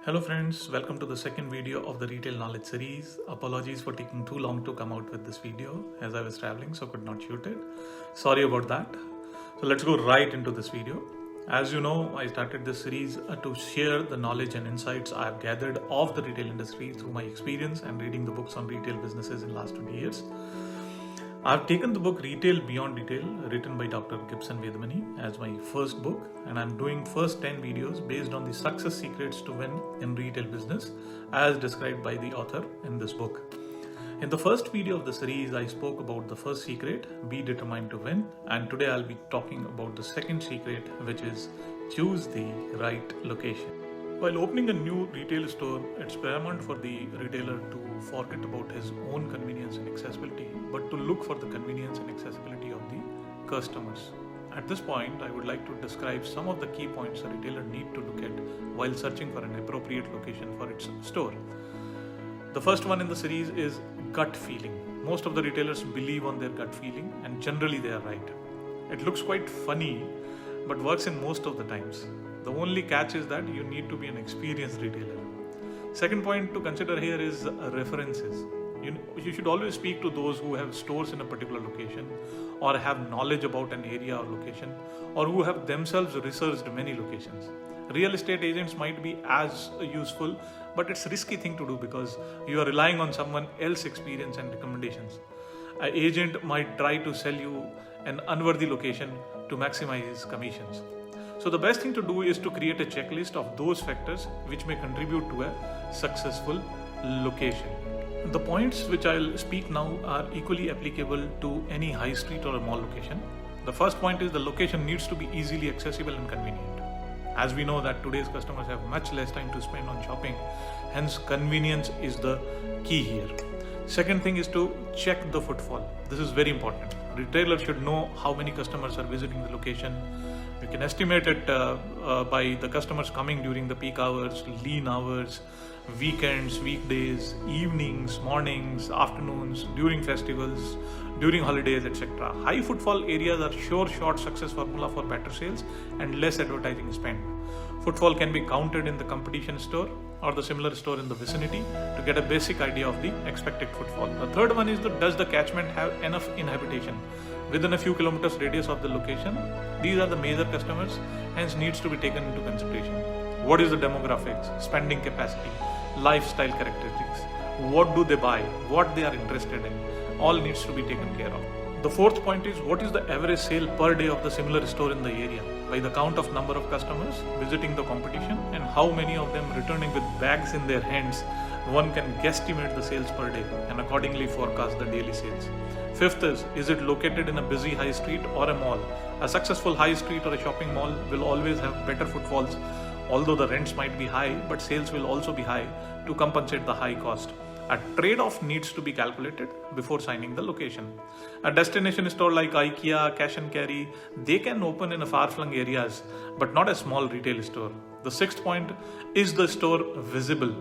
Hello friends, welcome to the second video of the Retail Knowledge series. Apologies for taking too long to come out with this video as I was traveling so could not shoot it. Sorry about that. So let's go right into this video. As you know, I started this series to share the knowledge and insights I have gathered of the retail industry through my experience and reading the books on retail businesses in the last 20 years. I've taken the book Retail Beyond Detail, written by Dr. Gibson Vedamani, as my first book, and I'm doing first 10 videos based on the success secrets to win in retail business as described by the author in this book. In the first video of the series, I spoke about the first secret, be determined to win, and today I'll be talking about the second secret, which is choose the right location. While opening a new retail store, it's paramount for the retailer to forget about his own convenience and accessibility, but to look for the convenience and accessibility of the customers. At this point, I would like to describe some of the key points a retailer needs to look at while searching for an appropriate location for its store. The first one in the series is gut feeling. Most of the retailers believe on their gut feeling, and generally they are right. It looks quite funny, but works in most of the times. The only catch is that you need to be an experienced retailer. Second point to consider here is references. You should always speak to those who have stores in a particular location or have knowledge about an area or location or who have themselves researched many locations. Real estate agents might be as useful, but it's a risky thing to do because you are relying on someone else's experience and recommendations. An agent might try to sell you an unworthy location to maximize his commissions. So the best thing to do is to create a checklist of those factors which may contribute to a successful location. The points which I'll speak now are equally applicable to any high street or a mall location. The first point is the location needs to be easily accessible and convenient. As we know that today's customers have much less time to spend on shopping, hence convenience is the key here. Second thing is to check the footfall. This is very important. Retailers should know how many customers are visiting the location. You can estimate it by the customers coming during the peak hours, lean hours, weekends, weekdays, evenings, mornings, afternoons, during festivals, during holidays, etc. High footfall areas are sure short success formula for better sales and less advertising spend. Footfall can be counted in the competition store or the similar store in the vicinity to get a basic idea of the expected footfall. The third one is does the catchment have enough inhabitation within a few kilometers radius of the location? These are the major customers, hence needs to be taken into consideration. What is the demographics, spending capacity, lifestyle characteristics, what do they buy, what they are interested in, all needs to be taken care of. The fourth point is what is the average sale per day of the similar store in the area by the count of number of customers visiting the competition and how many of them returning with bags in their hands. One can guesstimate the sales per day and accordingly forecast the daily sales. Fifth is it located in a busy high street or a mall? A successful high street or a shopping mall will always have better footfalls, although the rents might be high, but sales will also be high to compensate the high cost. A trade-off needs to be calculated before signing the location. A destination store like IKEA, Cash and Carry, they can open in far-flung areas, but not a small retail store. The sixth point is the store visible.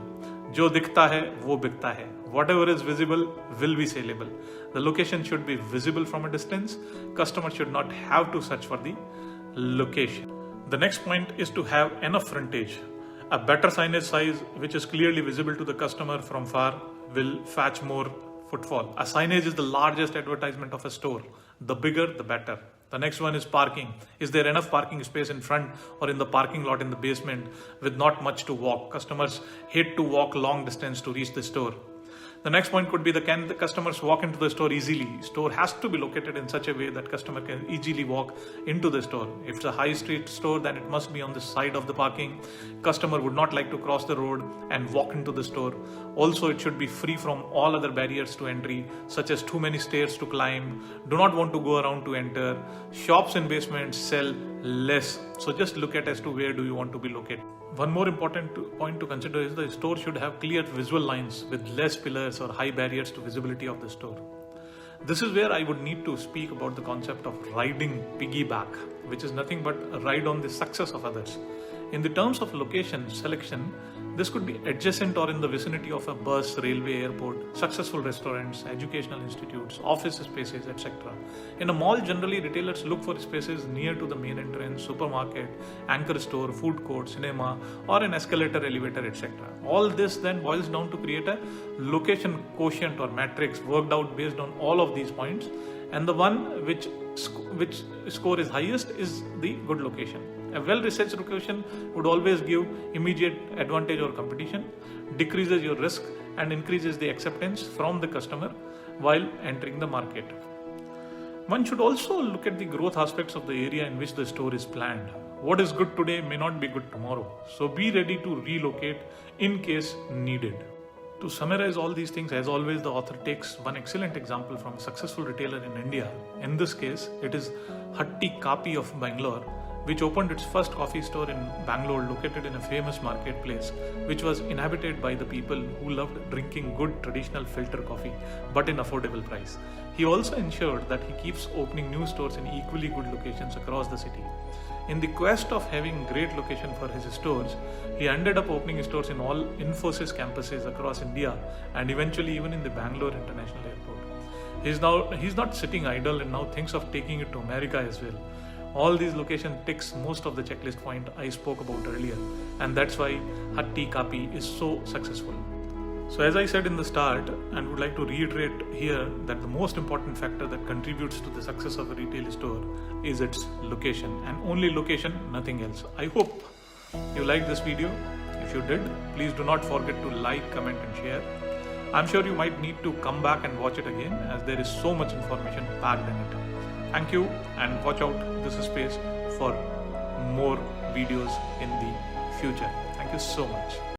जो दिखता है वो बिकता है. Whatever is visible will be saleable. The location should be visible from a distance. Customers should not have to search for the location. The next point is to have enough frontage. A better signage size which is clearly visible to the customer from far will fetch more footfall. A signage is the largest advertisement of a store. The bigger, the better. The next one is parking. Is there enough parking space in front or in the parking lot in the basement with not much to walk? Customers hate to walk long distance to reach the store. The next point could be can the customers walk into the store easily? Store has to be located in such a way that customer can easily walk into the store. If it's a high street store, then it must be on the side of the parking. Customer would not like to cross the road and walk into the store. Also, it should be free from all other barriers to entry, such as too many stairs to climb, do not want to go around to enter. Shops in basements sell less. So just look at as to where do you want to be located. One more important point to consider is the store should have clear visual lines with less pillars or high barriers to visibility of the store. This is where I would need to speak about the concept of riding piggyback, which is nothing but a ride on the success of others. In the terms of location selection, this could be adjacent or in the vicinity of a bus, railway, airport, successful restaurants, educational institutes, office spaces, etc. In a mall, generally retailers look for spaces near to the main entrance, supermarket, anchor store, food court, cinema, or an escalator, elevator, etc. All this then boils down to create a location quotient or matrix worked out based on all of these points, and the one which score is highest is the good location. A well-researched location would always give immediate advantage or competition, decreases your risk, and increases the acceptance from the customer while entering the market. One should also look at the growth aspects of the area in which the store is planned. What is good today may not be good tomorrow, so be ready to relocate in case needed. To summarize all these things, as always, the author takes one excellent example from a successful retailer in India. In this case, it is Hatti Kapi of Bangalore, which opened its first coffee store in Bangalore, located in a famous marketplace, which was inhabited by the people who loved drinking good traditional filter coffee, but in affordable price. He also ensured that he keeps opening new stores in equally good locations across the city. In the quest of having great location for his stores, he ended up opening stores in all Infosys campuses across India and eventually even in the Bangalore International Airport. He's not sitting idle and now thinks of taking it to America as well. All these locations ticks most of the checklist point I spoke about earlier, and that's why Hatti Kapi is so successful. So as I said in the start, and would like to reiterate here, that the most important factor that contributes to the success of a retail store is its location, and only location, nothing else. I hope you liked this video. If you did, please do not forget to like, comment and share. I'm sure you might need to come back and watch it again, as there is so much information packed in it. Thank you, and watch out this space for more videos in the future. Thank you so much.